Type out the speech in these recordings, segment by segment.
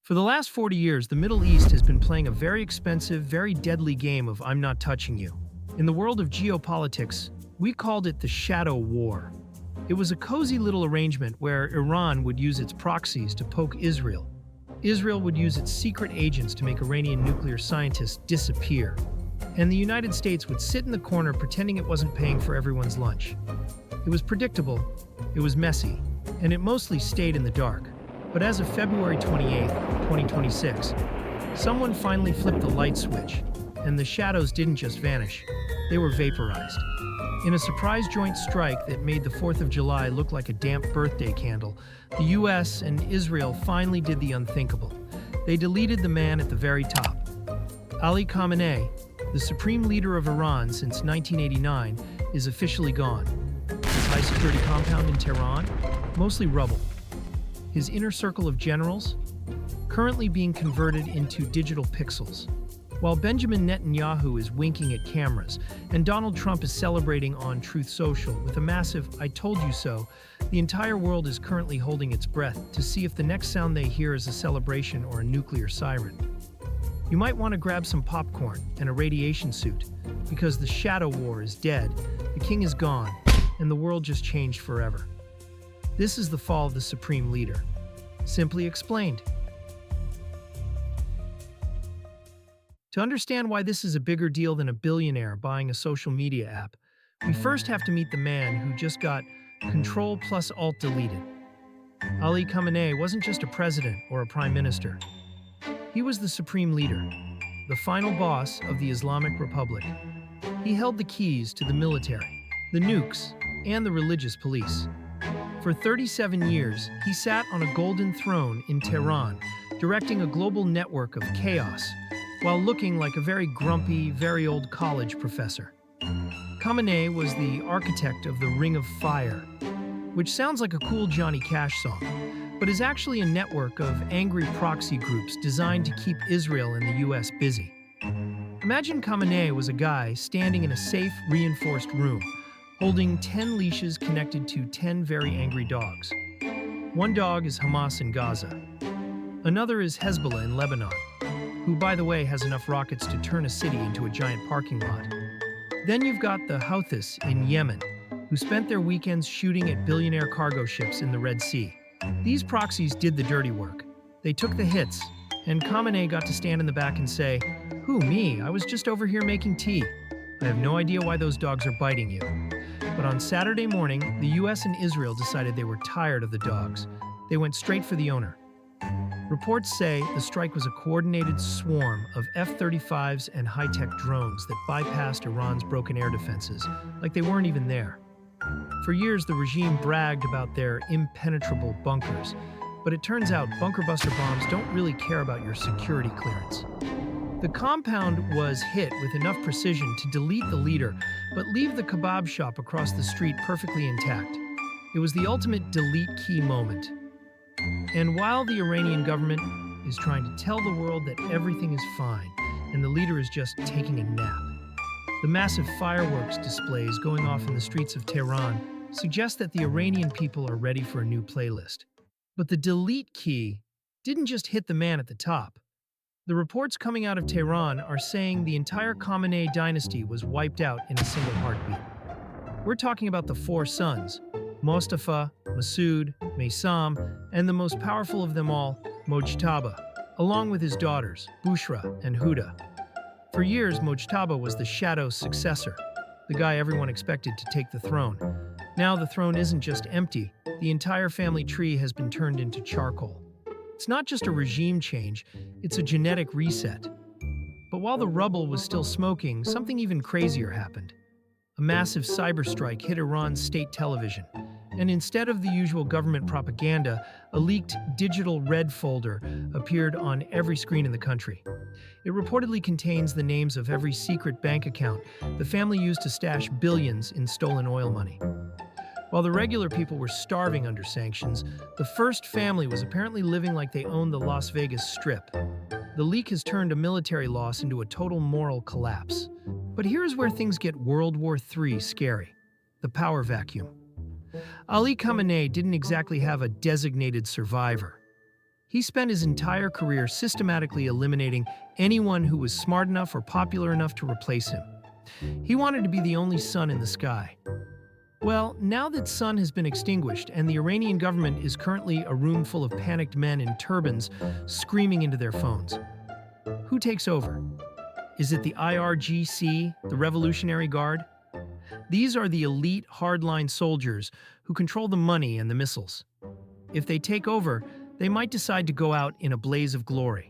For the last 40 years, the Middle East has been playing a very expensive, very deadly game of I'm not touching you. In the world of geopolitics, we called it the Shadow War. It was a cozy little arrangement where Iran would use its proxies to poke Israel. Israel would use its secret agents to make Iranian nuclear scientists disappear. And the United States would sit in the corner pretending it wasn't paying for everyone's lunch. It was predictable, it was messy, and it mostly stayed in the dark. But as of February 28, 2026, someone finally flipped the light switch, and the shadows didn't just vanish, they were vaporized. In a surprise joint strike that made the 4th of July look like a damp birthday candle, the US and Israel finally did the unthinkable. They deleted the man at the very top. Ali Khamenei, the supreme leader of Iran since 1989, is officially gone. His high-security compound in Tehran, mostly rubble. His inner circle of generals, currently being converted into digital pixels. While Benjamin Netanyahu is winking at cameras, and Donald Trump is celebrating on Truth Social with a massive "I told you so," the entire world is currently holding its breath to see if the next sound they hear is a celebration or a nuclear siren. You might want to grab some popcorn and a radiation suit, because the Shadow War is dead, the king is gone, and the world just changed forever. This is the fall of the supreme leader. Simply explained. To understand why this is a bigger deal than a billionaire buying a social media app, we first have to meet the man who just got Control plus Alt deleted. Ali Khamenei wasn't just a president or a prime minister. He was the supreme leader, the final boss of the Islamic Republic. He held the keys to the military, the nukes, and the religious police. For 37 years, he sat on a golden throne in Tehran, directing a global network of chaos, while looking like a very grumpy, very old college professor. Khamenei was the architect of the Ring of Fire, which sounds like a cool Johnny Cash song, but is actually a network of angry proxy groups designed to keep Israel and the US busy. Imagine Khamenei was a guy standing in a safe, reinforced room, holding 10 leashes connected to 10 very angry dogs. One dog is Hamas in Gaza. Another is Hezbollah in Lebanon, who, by the way, has enough rockets to turn a city into a giant parking lot. Then you've got the Houthis in Yemen, who spent their weekends shooting at billionaire cargo ships in the Red Sea. These proxies did the dirty work. They took the hits, and Khamenei got to stand in the back and say, "Who, me? I was just over here making tea. I have no idea why those dogs are biting you." But on Saturday morning, the US and Israel decided they were tired of the dogs. They went straight for the owner. Reports say the strike was a coordinated swarm of F-35s and high-tech drones that bypassed Iran's broken air defenses, like they weren't even there. For years, the regime bragged about their impenetrable bunkers, but it turns out bunker buster bombs don't really care about your security clearance. The compound was hit with enough precision to delete the leader, but leave the kebab shop across the street perfectly intact. It was the ultimate delete key moment. And while the Iranian government is trying to tell the world that everything is fine and the leader is just taking a nap, the massive fireworks displays going off in the streets of Tehran suggest that the Iranian people are ready for a new playlist. But the delete key didn't just hit the man at the top. The reports coming out of Tehran are saying the entire Khamenei dynasty was wiped out in a single heartbeat. We're talking about the four sons, Mostafa, Masoud, Maysam, and the most powerful of them all, Mojtaba, along with his daughters, Bushra and Huda. For years, Mojtaba was the Shadow's successor, the guy everyone expected to take the throne. Now the throne isn't just empty, the entire family tree has been turned into charcoal. It's not just a regime change, it's a genetic reset. But while the rubble was still smoking, something even crazier happened. A massive cyber strike hit Iran's state television, and instead of the usual government propaganda, a leaked digital red folder appeared on every screen in the country. It reportedly contains the names of every secret bank account the family used to stash billions in stolen oil money. While the regular people were starving under sanctions, the first family was apparently living like they owned the Las Vegas Strip. The leak has turned a military loss into a total moral collapse. But here's where things get World War III scary: the power vacuum. Ali Khamenei didn't exactly have a designated survivor. He spent his entire career systematically eliminating anyone who was smart enough or popular enough to replace him. He wanted to be the only sun in the sky. Well, now that sun has been extinguished and the Iranian government is currently a room full of panicked men in turbans screaming into their phones. Who takes over? Is it the IRGC, the Revolutionary Guard? These are the elite hardline soldiers who control the money and the missiles. If they take over, they might decide to go out in a blaze of glory.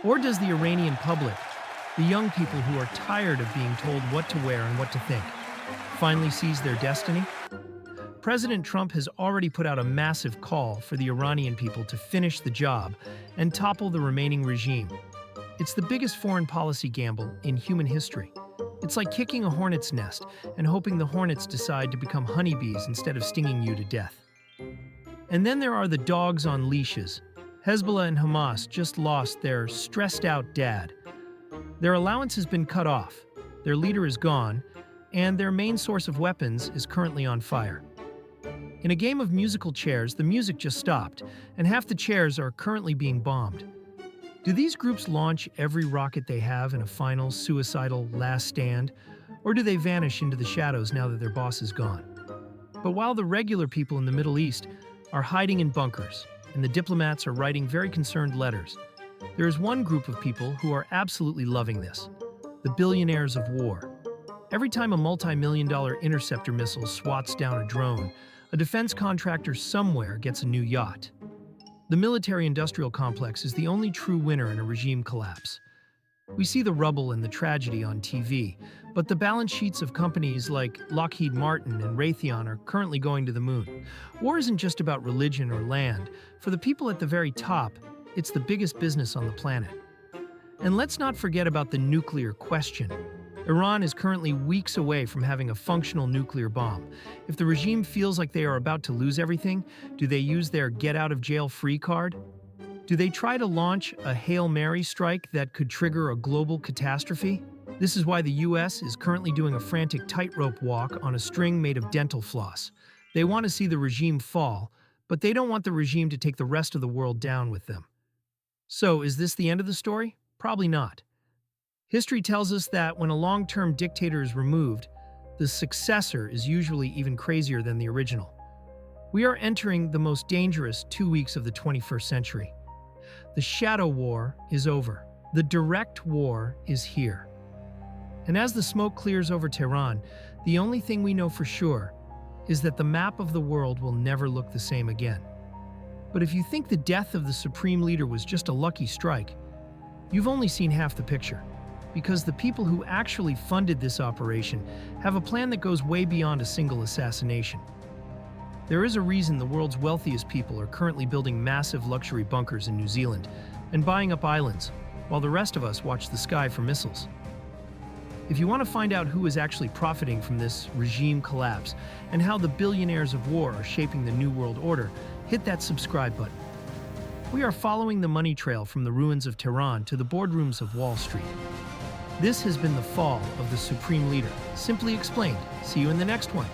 Or does the Iranian public, the young people who are tired of being told what to wear and what to think, finally seize their destiny? President Trump has already put out a massive call for the Iranian people to finish the job and topple the remaining regime. It's the biggest foreign policy gamble in human history. It's like kicking a hornet's nest and hoping the hornets decide to become honeybees instead of stinging you to death. And then there are the dogs on leashes. Hezbollah and Hamas just lost their stressed-out dad. Their allowance has been cut off, their leader is gone, and their main source of weapons is currently on fire. In a game of musical chairs, the music just stopped, and half the chairs are currently being bombed. Do these groups launch every rocket they have in a final, suicidal last stand, or do they vanish into the shadows now that their boss is gone? But while the regular people in the Middle East are hiding in bunkers, and the diplomats are writing very concerned letters, there is one group of people who are absolutely loving this: the billionaires of war. Every time a multi-million-dollar interceptor missile swats down a drone, a defense contractor somewhere gets a new yacht. The military-industrial complex is the only true winner in a regime collapse. We see the rubble and the tragedy on TV, but the balance sheets of companies like Lockheed Martin and Raytheon are currently going to the moon. War isn't just about religion or land. For the people at the very top, it's the biggest business on the planet. And let's not forget about the nuclear question. Iran is currently weeks away from having a functional nuclear bomb. If the regime feels like they are about to lose everything, do they use their get-out-of-jail-free card? Do they try to launch a Hail Mary strike that could trigger a global catastrophe? This is why the US is currently doing a frantic tightrope walk on a string made of dental floss. They want to see the regime fall, but they don't want the regime to take the rest of the world down with them. So, is this the end of the story? Probably not. History tells us that when a long-term dictator is removed, the successor is usually even crazier than the original. We are entering the most dangerous 2 weeks of the 21st century. The shadow war is over. The direct war is here. And as the smoke clears over Tehran, the only thing we know for sure is that the map of the world will never look the same again. But if you think the death of the supreme leader was just a lucky strike, you've only seen half the picture. Because the people who actually funded this operation have a plan that goes way beyond a single assassination. There is a reason the world's wealthiest people are currently building massive luxury bunkers in New Zealand and buying up islands, while the rest of us watch the sky for missiles. If you want to find out who is actually profiting from this regime collapse and how the billionaires of war are shaping the new world order, hit that subscribe button. We are following the money trail from the ruins of Tehran to the boardrooms of Wall Street. This has been the fall of the Supreme Leader. Simply explained. See you in the next one.